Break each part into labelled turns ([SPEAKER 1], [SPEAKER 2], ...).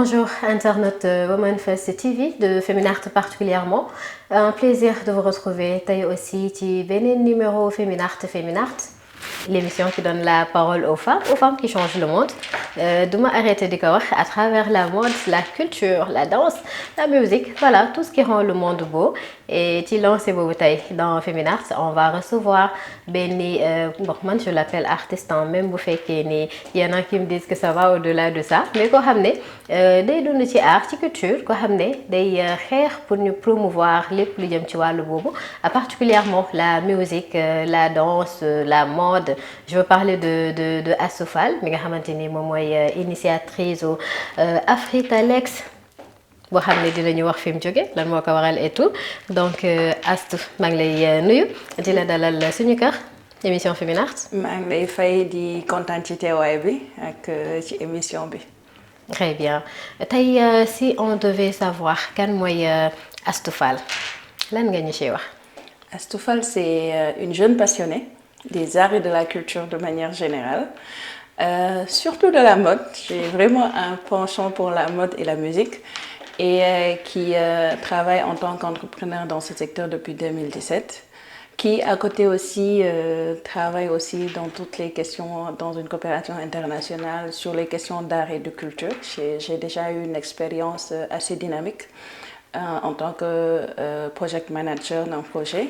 [SPEAKER 1] Bonjour internautes de Women First TV de Féminart particulièrement. Un plaisir de vous retrouver. Taille aussi ci beneen numéro Féminart. L'émission qui donne la parole aux femmes qui changent le monde. Duma arrêter de dire à travers la mode, la culture, la danse, la musique, voilà, tout ce qui rend le monde beau. Et tu lances vos bouteilles dans Féminart, on va recevoir Benny, moi je l'appelle artiste, même vous faites qu'il y en a qui me disent que ça va au-delà de ça. Mais quoi ramener, des dons ci art, ci culture, quoi ramener, des rires pour nous promouvoir les plus le bobo, particulièrement la musique, la danse, la mode. Je veux parler de Astou Fall, mi nga xamanteni mom moy initiatrice au Afritalex. Boo xam ne dinañu wax fi mu jóge lan moo ko waral et tout donc Astou maa ngi lay nuyu di la dalal suñu kër émission Féminart.
[SPEAKER 2] maa ngi lay fay di kontaan ci teewaay bi ak ci émission bi.
[SPEAKER 1] Très bien tey si on devait savoir kan mooy Astou Fall lan nga ñu ciy wax.
[SPEAKER 2] Astou Fall c'est une jeune passionnée des arts et de la culture de manière générale, surtout de la mode. J'ai vraiment un penchant pour la mode et la musique et qui travaille en tant qu'entrepreneur dans ce secteur depuis 2017, qui à côté aussi travaille aussi dans toutes les questions, dans une coopération internationale sur les questions d'art et de culture. J'ai déjà eu une expérience assez dynamique en tant que project manager d'un projet.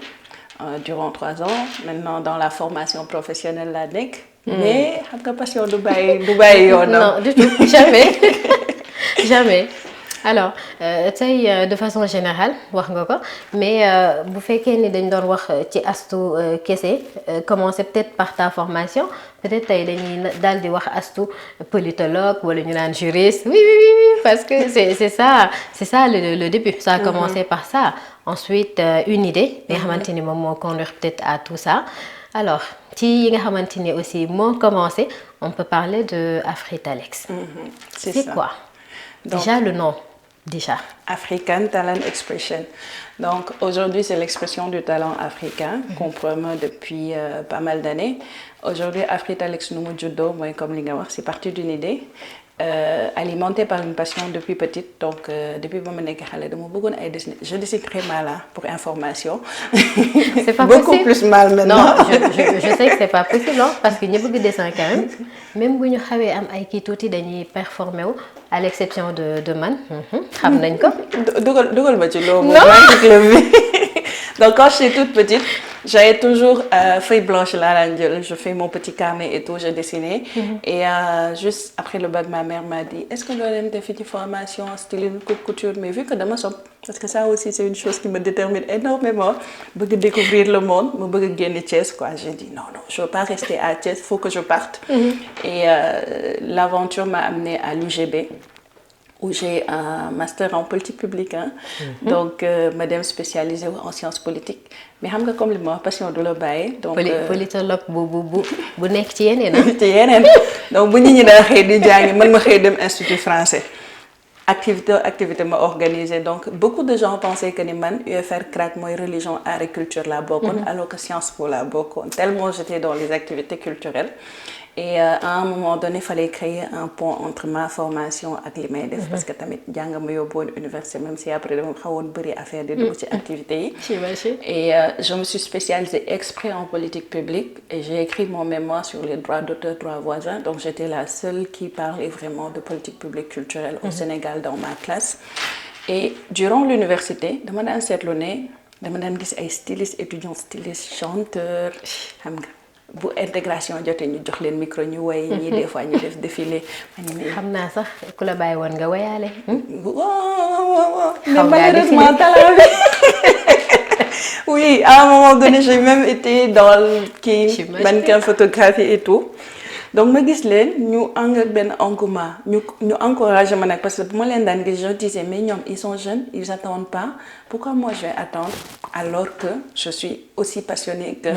[SPEAKER 2] Durant 3 ans, maintenant dans la formation professionnelle la nekk. Mais xam nga passion du bàyyi yoonam.
[SPEAKER 1] Non du tout, jamais. Jamais. Alors de façon générale wax nga ko mais bu fekkee ni dañ doon wax ci Astou kese commencer peut-être par ta formation peut-être tey dañuy daal di wax Astou politologue wala ñu naan juriste oui parce que c'est ça le début ça a commencé par ça ensuite une idée nga xamante ni moom moo conduire peut-être à tout ça alors ci yi nga xamante ni aussi moo commencé on peut parler de Afritalex. C'est quoi déjà le nom? Déjà.
[SPEAKER 2] African Talent Expression. Donc aujourd'hui c'est l'expression du talent africain qu'on promeut depuis pas mal d'années. Aujourd'hui Afritalex nu mu juddoo mooy comme li nga wax c'est parti d'une idée alimentée par une passion depuis petite. Donc depuis ba ma nekk xale dama bëggoon ay dessiner. Je dessine très mal pour information.
[SPEAKER 1] C'est pas
[SPEAKER 2] beaucoup
[SPEAKER 1] possible.
[SPEAKER 2] Plus mal maintenant.
[SPEAKER 1] Non, je sais que c'est pas possible hein, parce que ñi bëgg dessin quand même bu ñu xawee am ay kii tuuti dañuy performer wu à l'exception de man xam nañ ko.
[SPEAKER 2] dugal ma ci loolu. Donc quand j'étais toute petite j'avais toujours feuille blanche là, je fais mon petit carnet et tout, je dessinais. Et juste après le bac, ma mère m'a dit est-ce que tu as fait une formation en stylisme couture? Mais vu que dama sopp parce que ça aussi c'est une chose qui me détermine énormément bëgg découvrir le monde ma bëgg génn Thiès quoi. J'ai dit non je veux pas rester à Thiès, faut que je parte. Et l'aventure m'a amenée à l'UGB où j'ai un master en politique publique donc madame spécialisée en sciences politiques. Mais xam nga comme li ma wax passion du la bàyyi. Donc
[SPEAKER 1] politologue bu nekk ci yeneen
[SPEAKER 2] ci yeneen donc bu nit ñi daa xëy di jàngi man ma xëy dem institut français. Activité m'a organisée. Donc beaucoup de gens pensaient que ni man UFR CRAC mooy religion art et culture la bokkoon alors que Sciences Po la bokkoon tellement j'étais dans les activités culturelles. Et à un moment donné, il fallait créer un pont entre ma formation et les may def parce que tamit jàng ma yóbbuwoon université même si après dama xawoon bëri affaire de dugg ci activités yi. Et je me suis spécialisée exprès en politique publique et j'ai écrit mon mémoire sur les droits d'auteur, droits voisins. Donc j'étais la seule qui parlait vraiment de politique publique culturelle au Sénégal dans ma classe. Et durant l'université, dama daan seetlu ne dama daan gis ay stylistes étudiants stylistes chanteurs xam nga. Bu intégration jotee ñu jox leen micro ñu woy ñii des fois ñu def défilé.
[SPEAKER 1] xam naa sax ku la bàyyi woon nga woyaale.
[SPEAKER 2] mais malheureusement talent bi. Oui, à un moment donné j'ai même été dans kii mannequin photographie et tout. Donc ma gis leen ñu ànd ak benn engouement ñu encouragé ma nag parce que bu ma leen daan gis je disais mais ñoom ils sont jeunes ils attendent pas pourquoi moi je vais attendre alors que je suis aussi passionnée que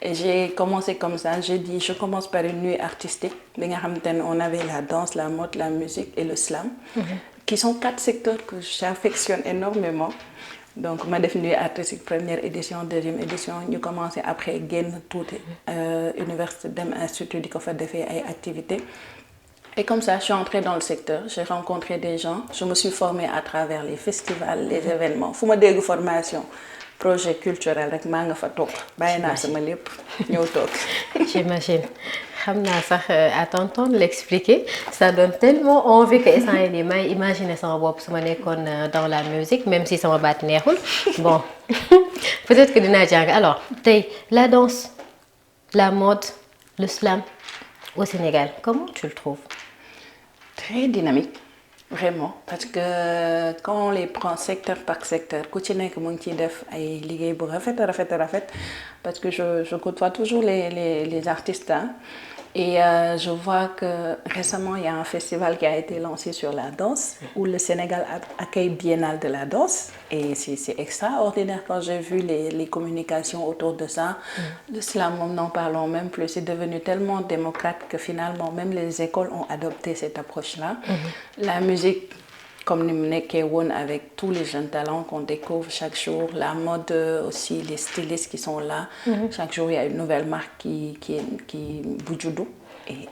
[SPEAKER 2] et j'ai commencé comme ça. J'ai dit je commence par une nuit artistique bi nga xamante ne on avait la danse, la mode, la musique et le slam qui sont 4 secteurs que j'affectionne énormément. Donc ma def nuit artistique première édition deuxième édition ñu commencé après génn tuuti université dem institut di ko fa defee ay activités Et comme ça, je suis entrée dans le secteur, j'ai rencontré des gens, je me suis formée à travers les festivals, les événements. Fu ma dégg formation projet culturel rek maa nga fa toog bàyyi naa sama lépp ñëw toog.
[SPEAKER 1] J'imagine. Xam naa sax à t'entendre l'expliquer ça donne tellement envie que instant yii nii may imaginer sama bopp su ma nekkoon dans la musique même si sama baat neexul bon peut-être que dinaa jàng alors tey la danse la mode le slam au Sénégal comment tu le trouves?
[SPEAKER 2] Très dynamique, vraiment, parce que quand on les prend secteur par secteur, ku ci nekk mu ngi ciy def ay liggéey bu rafet a rafet parce que je côtoie toujours les artistes hein, et je vois que récemment il y a un festival qui a été lancé sur la danse où le Sénégal accueille Biennale de la danse et c'est extraordinaire quand j'ai vu les communications autour de ça. Le slam, n'en parlons même plus, c'est devenu tellement démocrate que finalement même les écoles ont adopté cette approche-là. La musique, comme nous sommes avec tous les jeunes talents qu'on découvre chaque jour, la mode aussi, les stylistes qui sont là. Chaque jour, il y a une nouvelle marque qui bouge.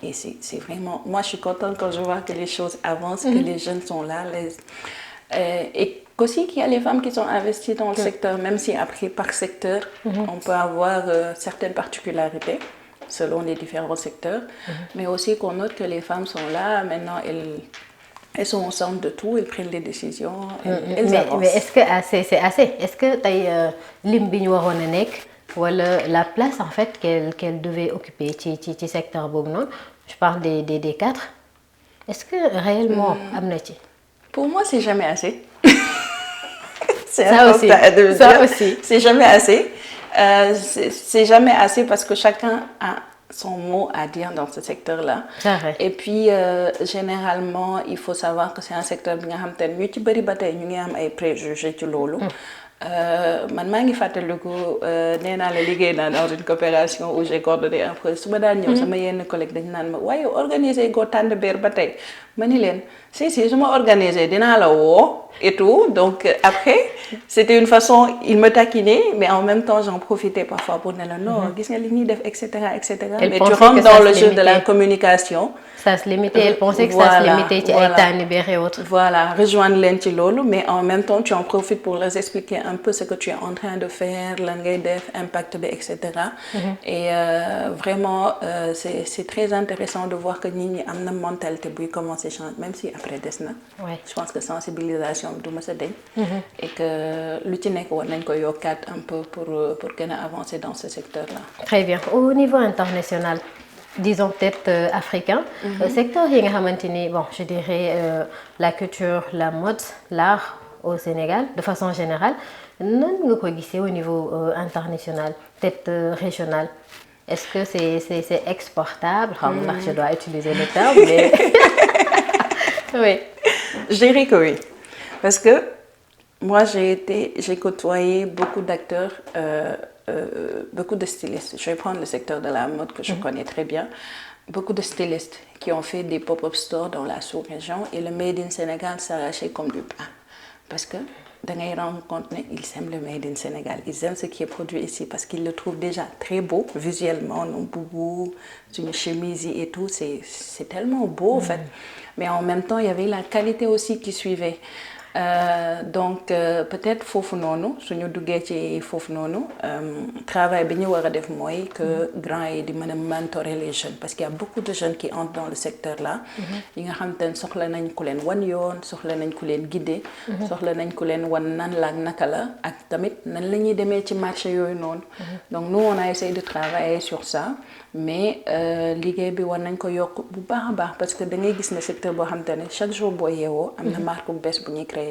[SPEAKER 2] Et c'est vraiment... Moi, je suis contente quand je vois que les choses avancent, que les jeunes sont là. Et qu'aussi qu'il y a les femmes qui sont investies dans le secteur, même si après, par secteur, on peut avoir certaines particularités selon les différents secteurs. Mais aussi qu'on note que les femmes sont là, maintenant, elles sont au centre de tout, elles prennent les décisions, elles avancent.
[SPEAKER 1] Mais est-ce que c'est assez? Est-ce que tey lim bi ñu waroon a nekk wala la place en fait qu'elle devait occuper ci secteur boobu noonu je parle des quatre est-ce que réellement am na ci?
[SPEAKER 2] Pour moi, c'est jamais assez.
[SPEAKER 1] Ça aussi.
[SPEAKER 2] C'est jamais assez. C'est jamais assez parce que chacun a son mot à dire dans ce secteur-là. Et puis, généralement, il faut savoir que c'est un secteur qui a préjugés ci loolu. Man maa ngi fàttaliku nee naa la liggéey naa dans une coopération où j'ai coordonné un projet su ma daan ñëw sama yenn collègue dañu naan ma waaye organiser goo tànn beer ba tey ma ni leen si su ma organiser dinaa la woo et tout donc après c'était une façon il me taquinait mais en même temps j'en profitais parfois pour ne la non gis nga li ñuy def etc mais tu rentres dans le jeu de la communication.
[SPEAKER 1] Ça se limitait, elle pensait que ça se limitait ci ay tànn beer et autres.
[SPEAKER 2] Voilà, rejoindre leen ci loolu mais en même temps tu en profites pour leur expliquer un peu ce que tu es en train de faire, lan ngay def, impact bi, etc. Et vraiment, c'est très intéressant de voir que nit ñi am na mentalité buy commencer changer, même si après des na. Je pense que sensibilisation du mës a deñ et que lu ci nekk war nañ ko yokkaat un peu pour gën a avancer dans ce secteur-là.
[SPEAKER 1] Très bien. Au niveau international, disons peut-être africain, secteur yi nga xamante ni bon je dirais la culture, la mode, l'art au Sénégal de façon générale nan nga ko gisee au niveau international peut-être régional est-ce que c'est exportable xam nga je dois utiliser le terme mais oui.
[SPEAKER 2] Je dirais que oui parce que moi j'ai côtoyé beaucoup d'acteurs beaucoup de stylistes. Je vais prendre le secteur de la mode que je connais très bien. Beaucoup de stylistes qui ont fait des pop-up stores dans la sous-région et le Made in Sénégal s'arrachait comme du pain. Parce que da ngay rendre compte ne ils aiment le Made in Sénégal. Ils aiment ce qui est produit ici parce qu'ils le trouvent déjà très beau visuellement. Nos boubous, une chemise et tout, c'est tellement beau en fait. Mais en même temps, il y avait la qualité aussi qui suivait. Donc peut-être foofu noonu suñu duggee ci foofu noonu travail bi ñu war a def mooy que grand yi di mën a mentorer les jeunes parce qu'il y a beaucoup de jeunes qui entrent dans le secteur là yi nga xam te ne soxla nañ ku leen wan yoon soxla nañ ku leen guider soxla nañ ku leen wan nan la ak naka la ak tamit nan la ñuy demee ci marché yooyu noonu donc nous on a essayé de travailler sur ça mais liggéey bi war nañ ko yokk bu baax a baax parce que da ngay gis ne secteur boo xam te ne chaque jour boo yeewoo am na marque bu bees bu ñuy créer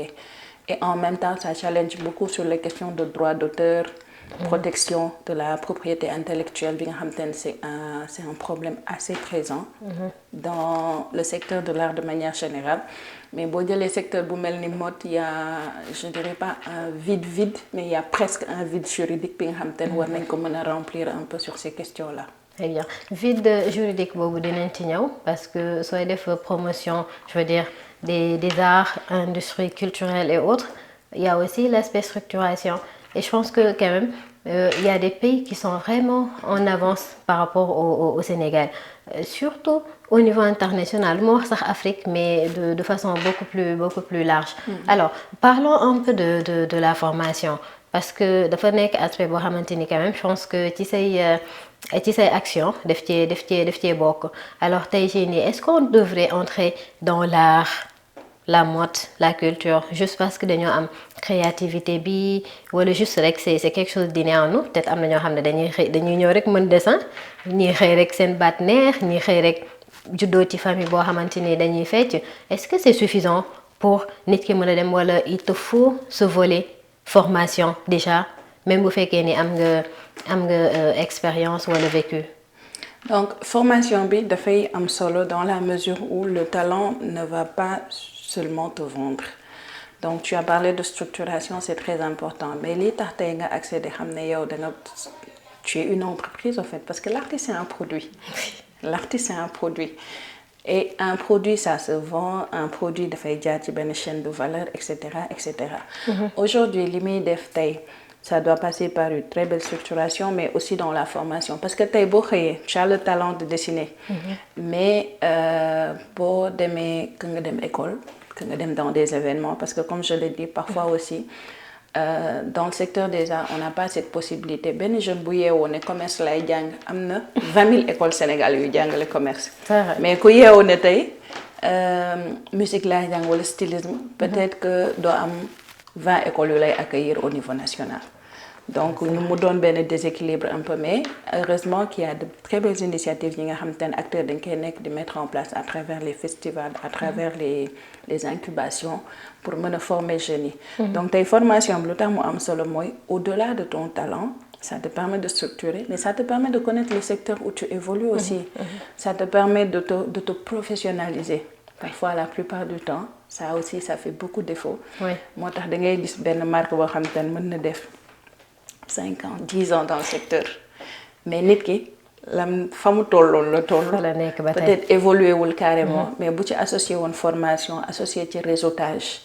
[SPEAKER 2] et en même temps ça challenge beaucoup sur les questions de droit d'auteur protection de la propriété intellectuelle bi nga xam te ne c'est un problème assez présent dans le secteur de l'art de manière générale mais boo jëlee secteur bu mel ni mode il y a je dirais pas un vide mais il y a presque un vide juridique bi nga xam te ne war nañ ko mën a remplir un peu sur ces questions là.
[SPEAKER 1] Très bien vide juridique boobu dinañ ci ñëw parce que sooy def promotion je veux dire des arts, industries culturelles et autres, il y a aussi l'aspect structuration. Et je pense que quand même, il y a des pays qui sont vraiment en avance par rapport au Sénégal. Surtout au niveau international, moi sax Afrique, mais de façon beaucoup plus large. Alors, parlons un peu de la formation. Parce que dafa nekk aspect boo xamante ni quand même je pense que ci say action daf cee bokk. Alors tey jii nii est-ce qu'on devrait entrer dans l'art, la mode, la culture juste parce que dañoo am créativité bi wala juste rek c'est quelque chose d'inné en nous? Peut-être am na ñoo xam ne dañuy ñëw rek mën dessin ñii xëy rek seen baat neex ñii xëy rek juddoo ci famille boo xamante ni dañuy fecc. Est-ce que c'est suffisant pour nit ki mën a dem wala il te faut ce volet formation déjà même bu fekkee ni am nga expérience wala vécu?
[SPEAKER 2] Donc formation bi dafay am solo dans la mesure où le talent ne va pas seulement te vendre. Donc tu as parlé de structuration, c'est très important, mais li tax tey nga accéder xam ne yow tu es une entreprise en fait, parce que l'artiste c'est un produit. L'artiste c'est un produit. Et un produit, ça se vend, un produit dafay jaar ci benn chaîne de valeur, etc., etc. Aujourd'hui, li muy def tey, ça doit passer par une très belle structuration, mais aussi dans la formation. Parce que tey boo xëyee, tu as le talent de dessiner, mais boo demee que nga dem école, que nga dem dans des événements, parce que comme je l'ai dit, parfois aussi, dans le secteur des arts, on n'a pas cette possibilité. Ben jeune bu yeewoo ne commerce lay jàng am na 20 000 écoles Sénégal yuy jàngale commerce. Mais ku yeewoo ne tey musique lay jàng wala stylisme, peut-être que doo am 20 écoles yu lay accueillir au niveau national. Donc ñu mu doon benn déséquilibre un peu, mais heureusement qu'il y a de très belles initiatives yi nga xam te ne acteurs dañ koy nekk di mettre en place à travers les festivals, à travers les incubations pour mën a former jeunes yi. Donc tey formation bi lu tax mu am solo mooy au-delà de ton talent, ça te permet de structurer, mais ça te permet de connaître le secteur où tu évolues aussi. Ça te permet de te professionnaliser. Parfois, la plupart du temps, ça aussi, ça fait beaucoup de défauts. Moo tax da ngay gis benn marque boo xam te ne mën na def 5 ans, 10 ans dans le secteur. Mais nit ki lam fa mu tolloon la toll. Peut-être évoluer wul carrément, mais bu ci associé woon formation, associé ci réseautage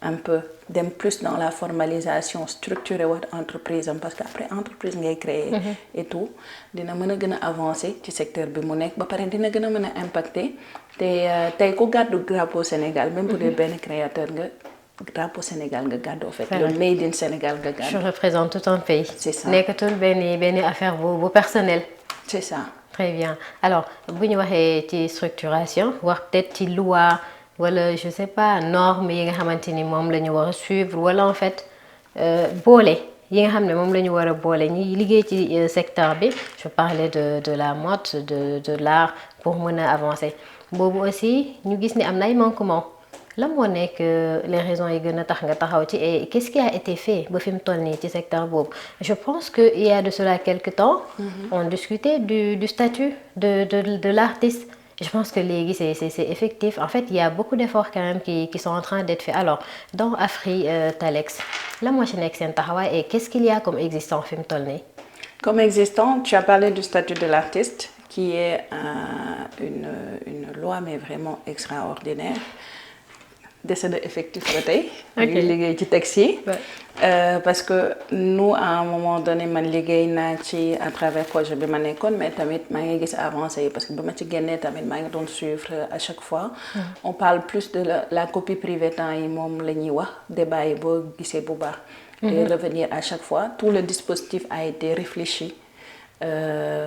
[SPEAKER 2] un peu, dem plus dans la formalisation, structurer votre entreprise parce que après entreprise ngay créer et tout, dina mën a gën a avancer ci secteur bi mu nekk ba pare dina gën a mën a impacter te tey ku gàddu drapeau Sénégal même bu dee benn créateur nga. Drapeau Sénégal nga gàddu en fait. Le made in Sénégal nga gàddu.
[SPEAKER 1] Je représente tout un pays.
[SPEAKER 2] C'est ça.
[SPEAKER 1] Nekkatul benn affaire bu personnel.
[SPEAKER 2] C'est ça.
[SPEAKER 1] Très bien. Alors bu ñu waxee ci structuration wax peut-être ci loi wala je sais pas normes yi nga xamante ni moom la ñu war a suivre wala en fait boole yi nga xam ne moom la ñu war a boole ñi liggéey ci secteur bi. Je parlais de la mode de l'art pour mën a avancer boobu aussi ñu gis ni am na ay manquements. lan moo nekk les raisons yi gën a tax nga taxaw ci et qu'est-ce qui a été fait ba fi mu toll nii ci secteur boobu? Je pense que il y a de cela quelque temps on discutait du statut de l'artiste. Je pense que léegi c'est effectif. En fait, il y a beaucoup d'efforts quand même qui sont en train d'être faits. Alors, dans Afri-Talex, lan moo ci nekk seen taxawaay et qu'est-ce qu'il y a comme existant fi mu toll nii?
[SPEAKER 2] Comme existant, tu as parlé du statut de l'artiste qui est une loi mais vraiment extraordinaire. Décès de effectif ba tey. ñu liggéey ci texte yi. Parce que nous à un moment donné man liggéey naa ci à travers projet bi ma nekkoon mais tamit maa ngi gis avancé yi parce que ba ma ci génnee tamit maa ngi doon suivre à chaque fois. On parle plus de la copie privée temps yi moom la ñuy wax débat yi boo gisee bu baax. Et revenir à chaque fois tout le dispositif a été réfléchi.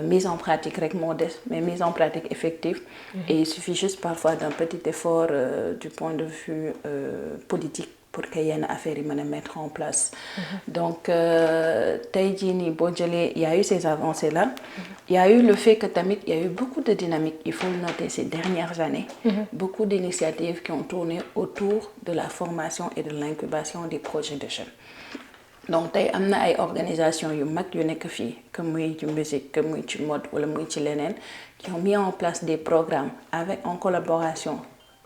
[SPEAKER 2] Mise en pratique rek moo des mais mise en pratique effective et il suffit juste parfois d'un petit effort du point de vue politique pour que yenn affaires yi mën a mettre en place donc tey jii nii boo jëlee il y a eu ces avancées là il y a eu le fait que tamit il y a eu beaucoup de dynamique il faut le noter ces dernières années beaucoup d'initiatives qui ont tourné autour de la formation et de l'incubation des projets de jeunes. Donc tey am na ay organisation yu mag yu nekk fii que muy ci musique que muy ci mode wala muy ci leneen qui ont mis en place des programmes en collaboration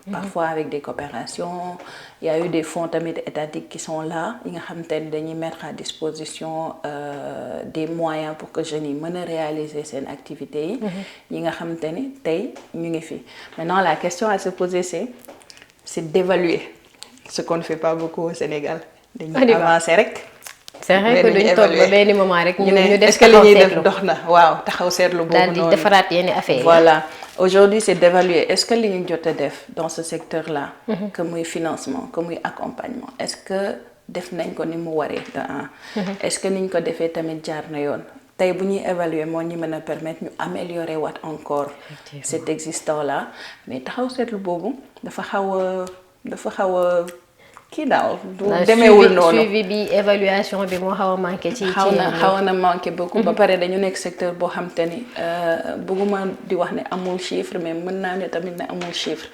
[SPEAKER 2] parfois avec des coopérations. Il y a eu des fonds tamit étatiques qui sont là yi nga xam te ne dañuy mettre à disposition des moyens pour que jeunes yi mën a réaliser seen activités yi nga xam te ne tey ñu ngi fi. Maintenant la question à se poser c'est d'évaluer ce qu'on ne fait pas beaucoup au Sénégal. Dañuy avancer rek.
[SPEAKER 1] c'est vrai que duñ toog ba benn moment rek ñu def
[SPEAKER 2] est-ce que li ñuy def dox na waaw taxaw seetlu boobu
[SPEAKER 1] daal di defaraat yenn affaire
[SPEAKER 2] voilà aujourd'hui c'est d'évaluer est-ce que li ñu jot a def dans ce secteur-là que muy financement que muy accompagnement est-ce que def nañ ko ni mu waree de un est-ce que niñ ko defee tamit jaar na yoon tey bu ñuy évaluer moo ñu mën a permettre ñu améliorer waat encore cet existant-là mais taxaw seetlu boobu dafa xaw a kii daal du demeewul noonu
[SPEAKER 1] suivi bi évaluation bi moo xaw a manqué ci
[SPEAKER 2] xaw na manqué beaucoup ba pare dañu nekk secteur boo xam te ni bëgguma di wax ne amul chiffre mais mën naa ne tamit ne amul chiffre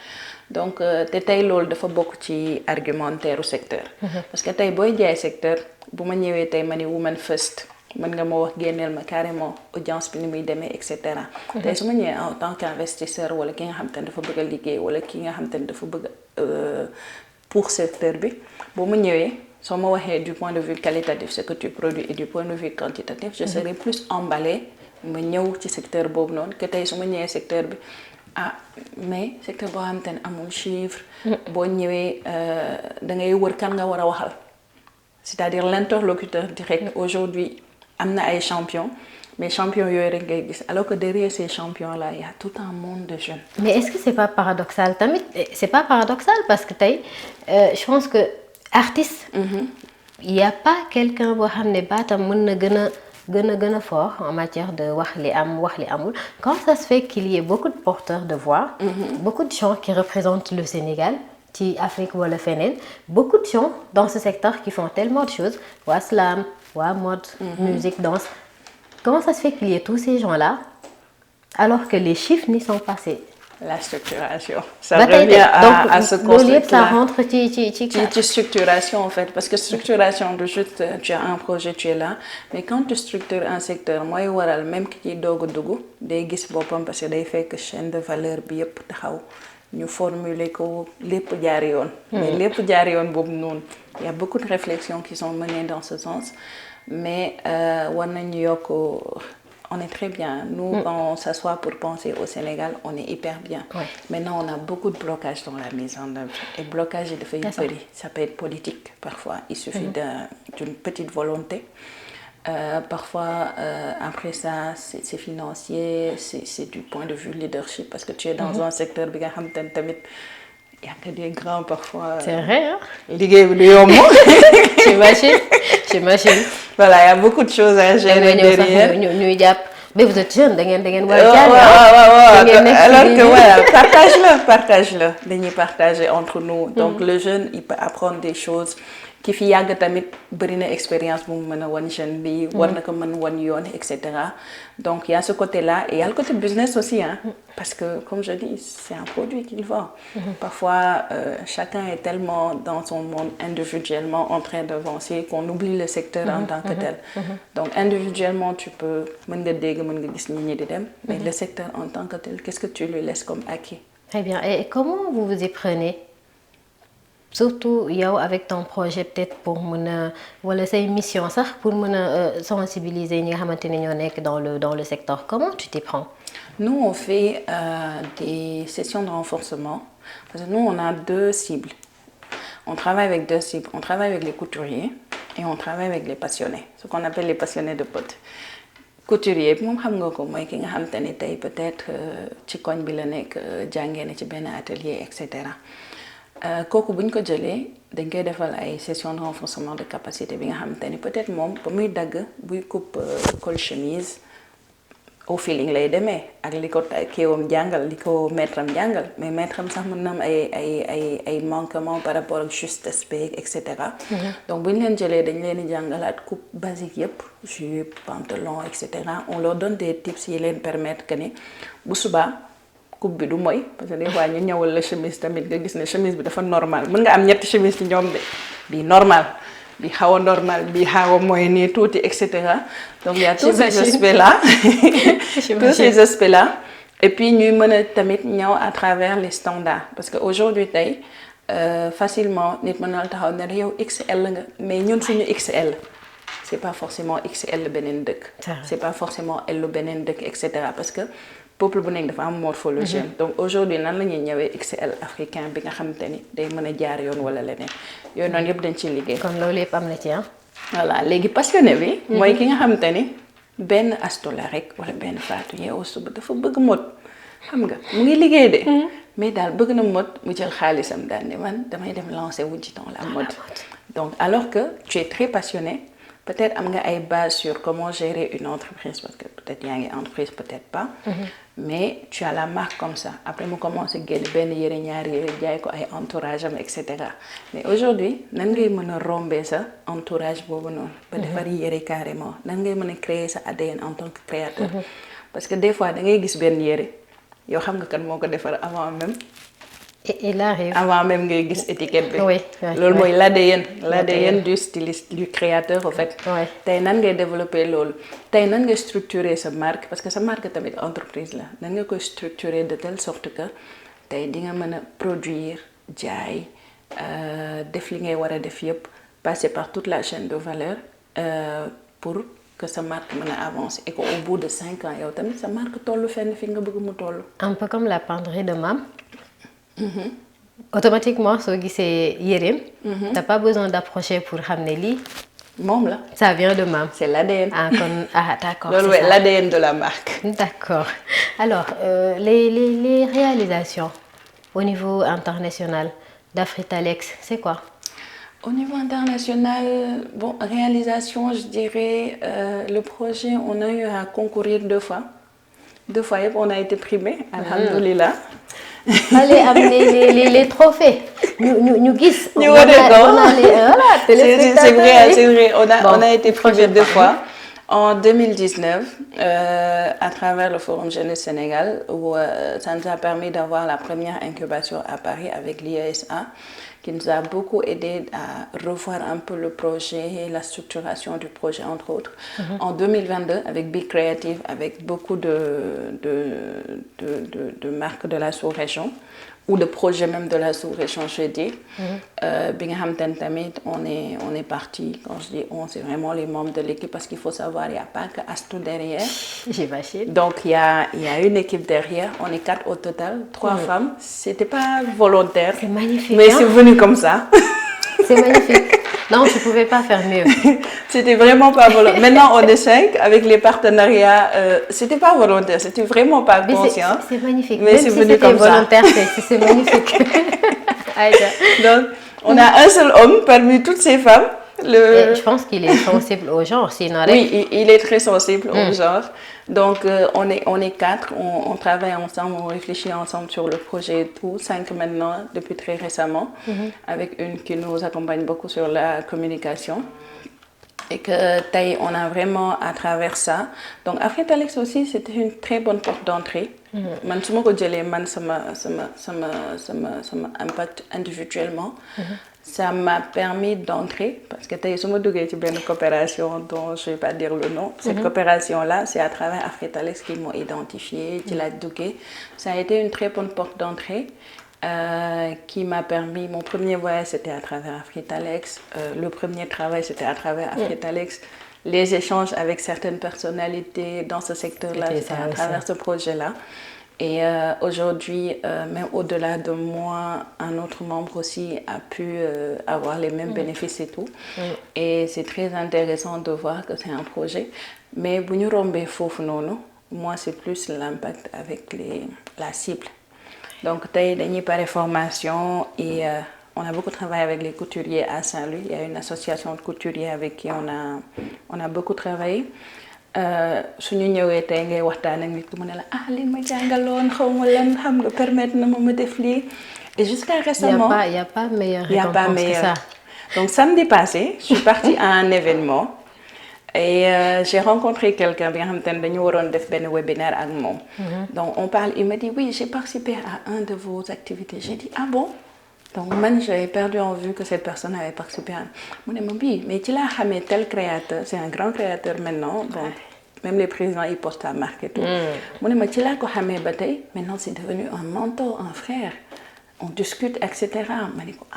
[SPEAKER 2] donc te tey loolu dafa bokk ci argumentaire u secteur parce que tey booy jaay secteur bu ma ñëwee tey ma ni women first mën nga ma wax génneel ma carrément audience bi ni muy demee et cetera tey su ma ñëwee en tant qu'investisseur wala ki nga xam te ne dafa bëgg a liggéey wala ki nga xam te ne dafa bëgg pour secteur bi boo ma ñëwee soo ma waxee du point de vue qualitatif ce que tu produis et du point de vue quantitatif je serai plus emballée ma ñëw ci secteur boobu noonu que tey su ma ñëwee secteur bi mais secteur boo xam te ne amul chiffre boo ñëwee da ngay wër kan nga war a waxal c'est-à-dire l'interlocuteur direct aujourd'hui am na ay champions mais champions yooyu rek ngay gis alors que derrière ces champions-là il y a tout un monde de jeunes.
[SPEAKER 1] mais est-ce que c'est pas paradoxal tamit c'est pas paradoxal parce que tey je pense que artiste. il y a pas quelqu'un boo xam ne baatam mën na gën a fort en matière de wax li am wax li amul quand ça se fait qu'il y ait beaucoup de porteurs de voix. beaucoup de gens qui représentent le Sénégal. ci Afrique wala feneen beaucoup de gens dans ce secteur qui font tellement de choses waa slam waa mode musique danse comment ça se fait qu'il y ait tous ces gens-là alors que les chiffres n'y sont pas
[SPEAKER 2] la structuration ça revient à ce concept-là
[SPEAKER 1] ça rentre ci
[SPEAKER 2] structuration en fait parce que structuration de juste tu as un projet tu es là mais quand tu structures un secteur mooy waral même ki ciy doog a dugg day gis boppam parce que day fekk chaîne de valeur bi yépp taxaw ñu formuler ko lépp jaar yoon mais lépp jaar yoon boobu noonu il y a beaucoup de réflexions qui sont menées dans ce sens mais war nañu yokk on est très bien nous quand on s'assoit pour penser au Sénégal on est hyper bien maintenant on a beaucoup de blocages dans la mise en œuvre et blocage yi dafay bëri ça peut être politique parfois il suffit d'une petite volonté parfois après ça c'est financier c'est du point de vue leadership parce que tu es dans un secteur bi nga xam te ne tamit y a que des grands parfois
[SPEAKER 1] c'est vrai hein
[SPEAKER 2] liggéey bi du yomb
[SPEAKER 1] j'imagine
[SPEAKER 2] voilà il y a beaucoup de choses à gérer derrière
[SPEAKER 1] ñuy jàpp mais vous êtes jeune da ngeen war a jaar
[SPEAKER 2] alors que voilà partage-le dañuy partager entre nous donc le jeune il peut apprendre des choses ki fi yàgg tamit bëri na expérience bu mu mën a wan jeune bi war na ko mën wan yoon et cetera donc il y a ce côté-là et il y a le côté business aussi hein parce que comme je dis c'est un produit qu'il vend parfois chacun est tellement dans son monde individuellement en train d'avancer qu'on oublie le secteur en tant que tel donc individuellement tu peux mën nga dégg mën nga gis nit ñi di dem mais le secteur en tant que tel qu'est-ce que tu lui laisses comme acquis.
[SPEAKER 1] Très bien et comment vous vous y prenez surtout yow avec ton projet peut-être pour mën a wala say mission sax pour mën a sensibiliser ñi nga xamante ne ñoo nekk dans le secteur comment tu t'y prends?
[SPEAKER 2] Nous on fait des sessions de renforcement parce que nous on a deux cibles on travaille avec deux cibles on travaille avec les couturiers et on travaille avec les passionnés ce qu'on appelle les passionnés de mode couturier bi moom xam nga ko mooy ki nga xam te ne tey peut-être ci koñ bi la nekk jàngee na ci benn atelier et cetera kooku bu ñu ko jëlee dañ koy defal ay session de renforcement de capacité bi nga xamante ni peut-être moom ba muy dagg buy coupe col chemise au feeling lay demee ak li ko kéewam jàngal li ko maître am jàngal mais maître am sax mën na am ay manquements par rapport ak justesse beeg et cetera. donc bu ñu leen jëlee dañ leen di jàngalaat coupe basique yépp jupe pantalon et cetera on leur donne des tips yi leen permettre que ni bu subaa coupe bi du mooy parce que des fois ñu ñëwal la chemise tamit nga gis ne chemise bi dafa normal mën nga am ñetti chemise ci ñoom de bii normal bi xaw a normal bi xaw a mooy nii tuuti et cetera donc il y a tous ces aspects-là tous ces aspects-là et puis ñuy mën a tamit ñëw à travers les standards parce que aujourd'hui tey facilement nit mën na la taxaw ne yow XL nga mais ñun suñu XL c'est pas forcément XL beneen dëkk c'est pas forcément L beneen dëkk et cetera parce que peuple bu nekk dafa am morphologie donc aujourd'hui nan la ñuy ñëwee XL africain bi nga xamante ni day mën a jaar yoon wala leneen yooyu noonu yëpp dañ ciy liggéey.
[SPEAKER 1] kon loolu yëpp am na ci ah.
[SPEAKER 2] voilà léegi passionné bi. mooy ki nga xamante ni benn astu la rek wala benn faatu yeewu suba dafa bëgg mode xam nga mu ngi liggéey de. mais daal bëgg na mode mu jël xaalisam daal ne man damay dem lancer wu ji dans la mode. donc alors que tu es très passionné peut-être am nga ay bases sur comment gérer une entreprise parce que peut-être yaa ngi entreprise peut-être pas. mais tu as la marque comme ça après mu commencé génn benn yére ñaari yére jaay ko ay entourage am et cetera mais aujourd'hui nan ngay mën a rombee sa entourage boobu noonu. ba defar yére carrément nan ngay mën a créer sa ADN en tant que créateur. parce que des fois da ngay gis benn yére yoo xam nga kan moo ko defar avant même.
[SPEAKER 1] il arrive.
[SPEAKER 2] avant même ngay gis étiquette bi.
[SPEAKER 1] oui
[SPEAKER 2] loolu mooy l'ADN du styliste du créateur en fait. tey nan ngay développer loolu tey nan ngay structurer sa marque parce que sa marque tamit entreprise la nan nga koy structurer de telle sorte que tey di nga mën a produire jaay def li ngay war a def yépp passer par toute la chaîne de valeur pour que sa marque mën a avancer et qu'au bout de 5 ans yow tamit sa marque tollu fenn fi nga bëgg mu tollu.
[SPEAKER 1] un peu comme la penderie de Mam. automatiquement soo gisee yéreem. t'as pas besoin d'approcher pour xam ne lii.
[SPEAKER 2] moom la.
[SPEAKER 1] ça vient de Mam.
[SPEAKER 2] c'est l'ADN.
[SPEAKER 1] D'accord.
[SPEAKER 2] loolu mooy l'ADN de la marque.
[SPEAKER 1] D'accord. Alors les réalisations au niveau international d'Afritalex c'est quoi?
[SPEAKER 2] Au niveau international, bon, réalisation, je dirais, le projet, on a eu à concourir 2 fois. 2 fois, on a été primé, alhamdoulilah.
[SPEAKER 1] Allez, amener les trophées. Nous guise.
[SPEAKER 2] C'est vrai. On a été primé 2 fois. En 2019, à travers le Forum Jeunesse Sénégal, où ça nous a permis d'avoir la première incubation à Paris avec l'IESA, qui nous a beaucoup aidé à revoir un peu le projet et la structuration du projet, entre autres. En 2022, avec Big Creative, avec beaucoup de marques de la sous-région, ou de projets même de la sous-région, je dis. Bingham Tentamit, on est parti. Quand je dis on, c'est vraiment les membres de l'équipe parce qu'il faut savoir, il n'y a pas que Astou derrière.
[SPEAKER 1] J'imagine.
[SPEAKER 2] Donc il y a une équipe derrière. On est 4 au total, 3 femmes. C'était pas volontaire.
[SPEAKER 1] C'est magnifique.
[SPEAKER 2] Mais c'est venu comme ça.
[SPEAKER 1] C'est magnifique. Non, je ne pouvais pas faire mieux.
[SPEAKER 2] C'était vraiment pas volontaire. Maintenant, on est 5 avec les partenariats. C'était pas volontaire, c'était vraiment pas conscient.
[SPEAKER 1] C'est magnifique.
[SPEAKER 2] Mais
[SPEAKER 1] même
[SPEAKER 2] c'est
[SPEAKER 1] si
[SPEAKER 2] venu comme ça.
[SPEAKER 1] volontaire, c'est magnifique.
[SPEAKER 2] Donc, on a un seul homme parmi toutes ces femmes.
[SPEAKER 1] Et je pense qu'il est sensible au genre, sinon.
[SPEAKER 2] Oui, il est très sensible au genre. Donc, on est 4, on travaille ensemble, on réfléchit ensemble sur le projet et tout. 5 maintenant, depuis très récemment, avec une qui nous accompagne beaucoup sur la communication. Et que taille, on a vraiment à travers ça. Donc, Afritalex aussi, c'était une très bonne porte d'entrée. Man, su ma ko jëlee man sama impact individuellement. Ça m'a permis d'entrer, parce que je suis dans une coopération dont je ne vais pas dire le nom. Cette coopération-là, c'est à travers Afritalex qu'ils m'ont identifié, ça a été une très bonne porte d'entrée qui m'a permis, mon premier voyage c'était à travers Afritalex, le premier travail c'était à travers Afritalex, les échanges avec certaines personnalités dans ce secteur-là, c'était à travers ce projet-là. Et aujourd'hui, même au-delà de moi, un autre membre aussi a pu avoir les mêmes bénéfices et tout. Et c'est très intéressant de voir que c'est un projet. Mais bu ñu rombee foofu noonu, moi c'est plus l'impact avec la cible. Donc tey dañuy pare formation et on a beaucoup travaillé avec les couturiers à Saint-Louis. Il y a une association de couturiers avec qui on a beaucoup travaillé. Suñu ñëwee tey ngay waxtaan ak nit ku mu ne la li ma jàngaloon xaw ma lan xam nga permettre na ma def lii. Et jusqu'à récemment,
[SPEAKER 1] il y a pas meilleur récompense que ça.
[SPEAKER 2] Donc samedi passé, je suis partie à un événement et j'ai rencontré quelqu'un bi nga xamante ne dañu waroon def benn webinaire ak moom. Donc on parle, il me dit oui, j'ai participé à un de vos activités. J'ai dit ah bon? Donc moi j'avais perdu en vue que cette personne avait participé à. Mu ne ma bii mais ci laa xamee tel créateur, c'est un grand créateur maintenant. Donc même les présidents ils portent la marque et tout. Mu ne ma ci laa ko xamee ba tey, maintenant c'est devenu un mentor, un frère. On discute, etc. Ma ne ko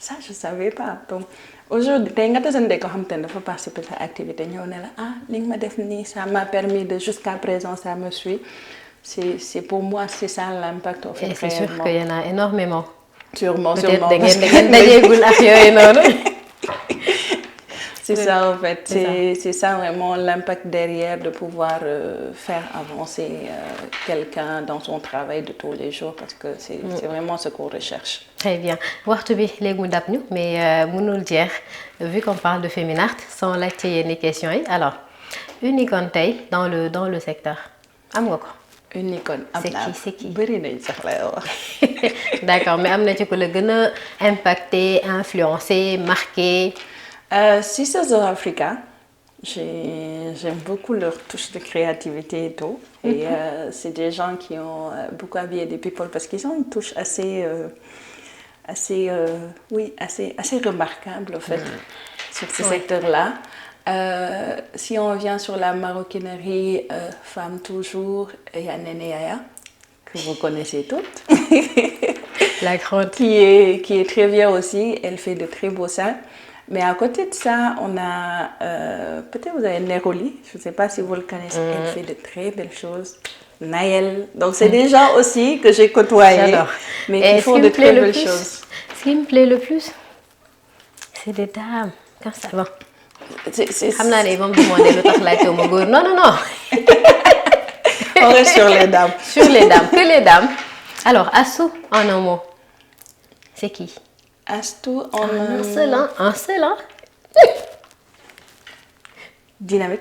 [SPEAKER 2] ça je savais pas. Donc aujourd'hui tey nga tasante ko xam te ne dafa participer à l'activité ñëw ne la li nga ma def nii ça m'a permis de jusqu'à présent ça me suit. C'est pour moi c'est ça l'impact au fait.
[SPEAKER 1] Et c'est sûr qu'il y en a énormément.
[SPEAKER 2] Sûrement.
[SPEAKER 1] C'est
[SPEAKER 2] C'est ça en fait, c'est ça vraiment l'impact derrière de pouvoir faire avancer quelqu'un dans son travail de tous les jours parce que c'est vraiment ce qu'on recherche.
[SPEAKER 1] Très bien. waxtu bi léegi mu dab ñu mais mënul jeex vu qu'on parle de Feminart sans laajte yenn questions yi alors une icône tey dans le secteur am nga ko.
[SPEAKER 2] Une icône am naa
[SPEAKER 1] c'est qui
[SPEAKER 2] bëri nañ sax lay wax.
[SPEAKER 1] D'accord, mais am na ci ku la gën a impacté, influencé, marqué.
[SPEAKER 2] Sisters of Africa, j'aime beaucoup leur touche de créativité et tout. Et c'est des gens qui ont beaucoup habillé des people parce qu'ils ont une touche assez remarquable en fait sur ce secteur-là. Si on vient sur la maroquinerie, femme toujours, il y a Nene Yaya, que vous connaissez toutes.
[SPEAKER 1] La grande.
[SPEAKER 2] Qui est très bien aussi, elle fait de très beaux seins. Mais à côté de ça, on a, peut-être vous avez Neroli, je ne sais pas si vous le connaissez, elle fait de très belles choses. Naël, donc c'est des gens aussi que j'ai côtoyés, mais qui font de très belles choses.
[SPEAKER 1] Ce qui me plaît le plus, c'est des dames, quand ça va. Xam naa ne ils vont me demander lu tax laajte ma góor non.
[SPEAKER 2] On reste sur les dames.
[SPEAKER 1] Sur les dames, que les dames. Alors, Astou, en un mot, c'est qui?
[SPEAKER 2] Astou,
[SPEAKER 1] un seul, hein?
[SPEAKER 2] Dynamique.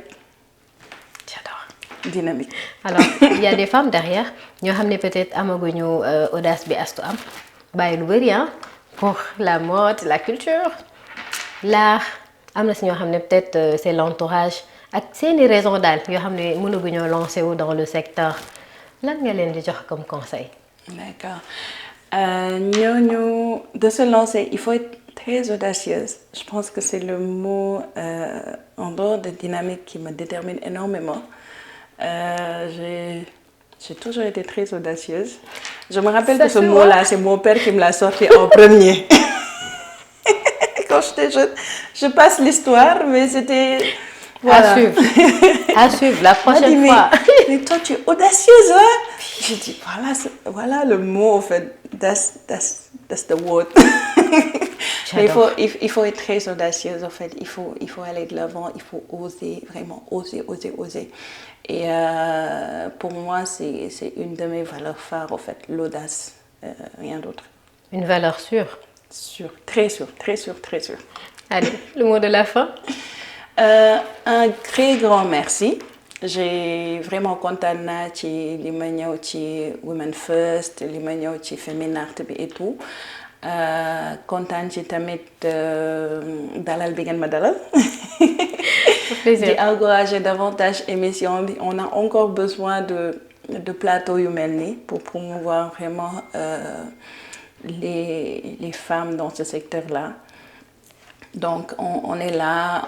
[SPEAKER 1] J'adore.
[SPEAKER 2] Dynamique.
[SPEAKER 1] Alors, il y a des femmes derrière, ñoo xam ne peut-être amaguñu audace bi Astou am bàyyi lu bari hein pour la mode, la culture, l'art. Am na si ñoo xam ne peut-être c'est l'entourage ak seeni raison daal yoo xam ne mënaguñoo lancer wu dans le secteur lan nga leen di jox comme conseil.
[SPEAKER 2] D'accord. Ñooñu de se lancer, il faut être très audacieuse. Je pense que c'est le mot en dehors de dynamique qui me détermine énormément. J'ai toujours été très audacieuse. Je me rappelle que ce mot-là, c'est mon père qui me l'a sorti en premier. Quand j'étais jeune, je passe l'histoire, mais c'était...
[SPEAKER 1] Voilà. À suivre la prochaine fois.
[SPEAKER 2] Mais toi, tu es audacieuse, hein? J'ai dit, voilà le mot, en fait. That's the word. Mais il faut être très audacieuse, en fait. Il faut aller de l'avant, il faut oser, vraiment oser. Et pour moi, c'est une de mes valeurs phares, en fait, l'audace, rien d'autre.
[SPEAKER 1] Une valeur sûre?
[SPEAKER 2] Sûre, très sûre.
[SPEAKER 1] Allez, le mot de la fin?
[SPEAKER 2] Un très grand merci. J'ai vraiment kontaan naa ci li ma ñëw ci Women First, li ma ñëw ci Feminart bi et tout. Kontaan ci tamit dalal bi ngeen ma dalal. Di encourager davantage émission bi. On a encore besoin de plateaux yu mel nii pour promouvoir vraiment les femmes dans ce secteur-là. Donc on est là,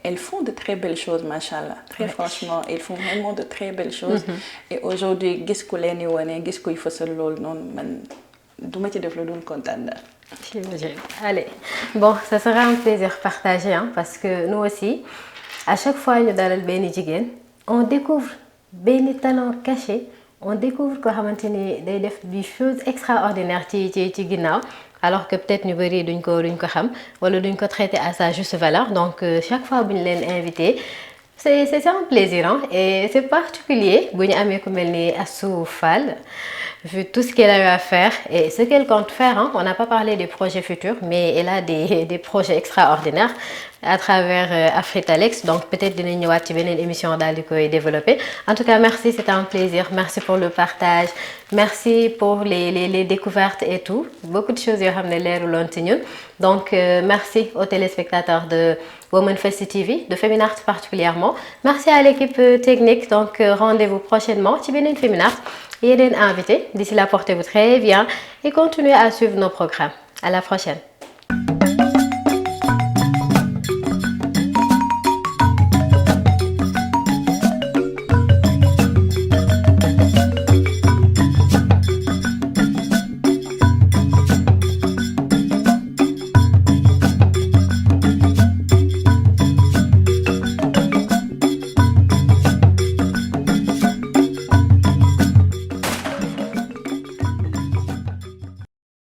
[SPEAKER 2] elles font de très belles choses, machallah. Très franchement, elles font vraiment de très belles choses. Et aujourd'hui, gis ku leen di wane, gis kuy fësal loolu noonu man duma ci def lu dul kontaan daal.
[SPEAKER 1] Allez, bon, ça sera un plaisir partagé hein, parce que nous aussi, à chaque fois ñu dalal benn jigéen, on découvre benn talent caché, on découvre koo xamante ni day def des choses extraordinaires ci ginnaaw. Alors que peut-être ñu bari duñ ko xam wala duñ ko traiter à sa juste valeur donc chaque fois bu ñu leen invité c'est un plaisir hein? Et c'est particulier bu ñu amee ku mel ni Astou Fall vu tout ce qu'elle a eu à faire et ce qu'elle compte faire hein? On n'a pas parlé des projets futurs mais elle a des projets extraordinaires à travers Afritalex donc peut-être dinañ ñëwaat ci beneen émission daal di koy développer en tout cas merci c'était un plaisir merci pour le partage merci pour les découvertes et tout beaucoup de choses yoo xam ne leeruloon ci ñun donc merci aux téléspectateurs de Women First TV de Feminart particulièrement merci à l'équipe technique donc rendez-vous prochainement ci beneen Feminart yeneen invité d'ici là portez-vous très bien et continuez à suivre nos programmes à la prochaine.